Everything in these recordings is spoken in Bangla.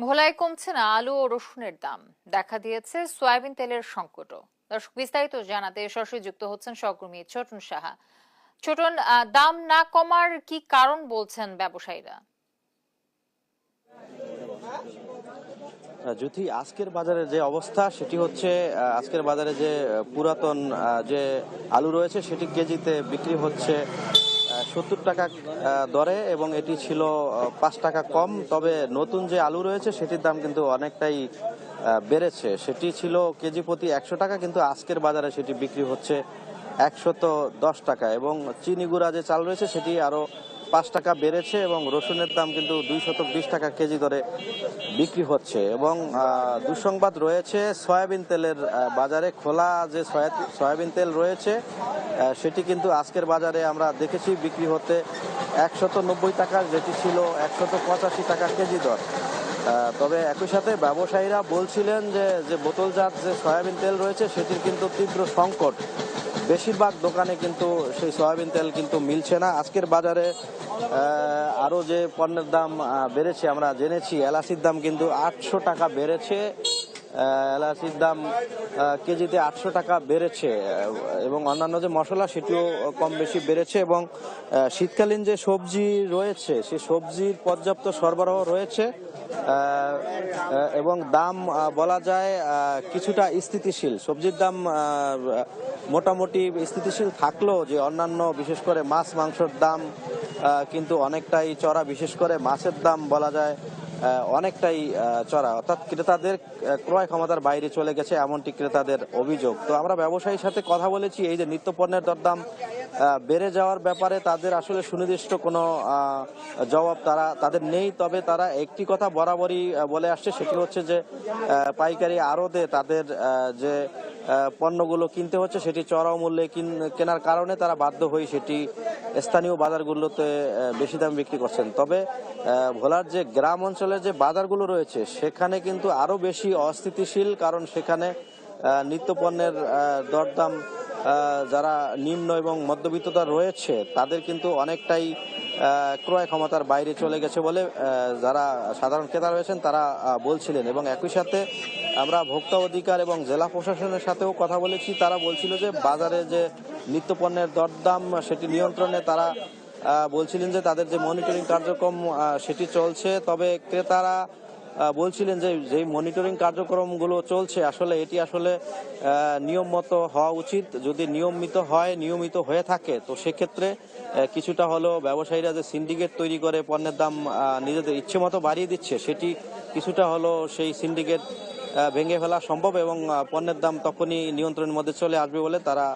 ভোলায় কমছে না আলু ও রসুনের দাম, দেখা দিয়েছে সয়াবিন তেলের সংকটও। দর্শক, বিস্তারিত জানাতে সরাসরি যুক্ত হচ্ছেন সহকর্মী ছোটন সাহা। ছোটন, দাম না কমার কি কারণ বলছেন ব্যবসায়ীরা? যদি আজকের বাজারে যে অবস্থা সেটি হচ্ছে, আজকের বাজারে যে পুরাতন যে আলু রয়েছে সেটি কেজিতে বিক্রি হচ্ছে 70 টাকা দরে, এবং এটি ছিল 5 টাকা কম। তবে নতুন যে আলু রয়েছে সেটির দাম কিন্তু অনেকটাই বেড়েছে। সেটি ছিল কেজি প্রতি 100 টাকা, কিন্তু আজকের বাজারে সেটি বিক্রি হচ্ছে 110 টাকা। এবং চিনি গুঁড়া যে চাল রয়েছে সেটি আরো 5 টাকা বেড়েছে, এবং রসুনের দাম কিন্তু 220 টাকা কেজি দরে বিক্রি হচ্ছে। এবং দুঃসংবাদ রয়েছে সয়াবিন তেলের বাজারে। খোলা যে সয়াবিন তেল রয়েছে সেটি কিন্তু আজকের বাজারে আমরা দেখেছি বিক্রি হতে 190 টাকা, যেটি ছিল 185 টাকা কেজি দর। তবে একই সাথে ব্যবসায়ীরা বলছিলেন যে যে বোতলজাত যে সয়াবিন তেল রয়েছে সেটির কিন্তু তীব্র সংকট। বেশিরভাগ দোকানে কিন্তু সেই সয়াবিন তেল কিন্তু মিলছে না। আজকের বাজারে আরও যে পণ্যের দাম বেড়েছে আমরা জেনেছি, এলাচির দাম কিন্তু 800 টাকা বেড়েছে। এলাচির দাম কেজিতে 800 টাকা বেড়েছে, এবং অন্যান্য যে মশলা সেটিও কম বেশি বেড়েছে। এবং শীতকালীন যে সবজি রয়েছে সেই সবজির পর্যাপ্ত সরবরাহ রয়েছে, এবং দাম বলা যায় কিছুটা স্থিতিশীল। সবজির দাম মোটামুটি স্থিতিশীল থাকলেও যে অন্যান্য বিশেষ করে মাছ মাংসের দাম কিন্তু অনেকটাই চড়া। বিশেষ করে মাছের দাম বলা যায় অনেকটাই চড়া, অর্থাৎ ক্রেতাদের ক্রয় ক্ষমতার বাইরে চলে গেছে, এমনটি ক্রেতাদের অভিযোগ। তো আমরা ব্যবসায়ীর সাথে কথা বলেছি, এই যে নিত্যপণ্যের দরদাম বেড়ে যাওয়ার ব্যাপারে তাদের আসলে সুনির্দিষ্ট কোনো জবাব তাদের নেই। তবে তারা একটি কথা বরাবরই বলে আসছে, সেটি হচ্ছে যে পাইকারি আড়তে তাদের যে পণ্যগুলো কিনতে হচ্ছে সেটি চড়া মূল্যে কেনার কারণে তারা বাধ্য হয়ে সেটি স্থানীয় বাজারগুলোতে বেশি দাম বিক্রি করছেন। তবে ভোলার যে গ্রাম অঞ্চলের যে বাজারগুলো রয়েছে সেখানে কিন্তু আরো বেশি অস্থিতিশীল, কারণ সেখানে নিত্যপণ্যের দরদাম যারা নিম্ন এবং মধ্যবিত্ততা রয়েছে তাদের কিন্তু অনেকটাই ক্রয় ক্ষমতার বাইরে চলে গেছে বলে যারা সাধারণ ক্রেতা রয়েছেন তারা বলছিলেন। এবং একই সাথে আমরা ভোক্তা অধিকার এবং জেলা প্রশাসনের সাথেও কথা বলেছি, তারা বলছিল যে বাজারে যে নিত্যপণ্যের দরদাম সেটি নিয়ন্ত্রণে তারা বলছিলেন যে তাদের যে মনিটরিং কার্যক্রম সেটি চলছে। তবে ক্রেতারা বলছিলেন যে যেই মনিটরিং কার্যক্রমগুলো চলছে আসলে এটি আসলে নিয়ম মতো হওয়া উচিত। যদি নিয়মিত হয়ে থাকে তো সেক্ষেত্রে কিছুটা হলেও ব্যবসায়ীরা যে সিন্ডিকেট তৈরি করে পণ্যের দাম নিজেদের ইচ্ছে মতো বাড়িয়ে দিচ্ছে, সেটি কিছুটা হলেও সেই সিন্ডিকেট ভেঙে ফেলা সম্ভব, এবং পণ্যের দাম তখনই নিয়ন্ত্রণের মধ্যে চলে আসবে বলে তারা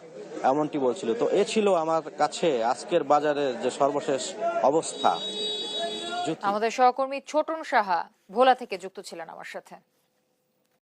এমনটি বলছিল। তো এ ছিল আমার কাছে আজকের বাজারের যে সর্বশেষ অবস্থা। আমাদের সহকর্মী ছোটন সাহা ভোলা থেকে যুক্ত ছিলেন আমার সাথে।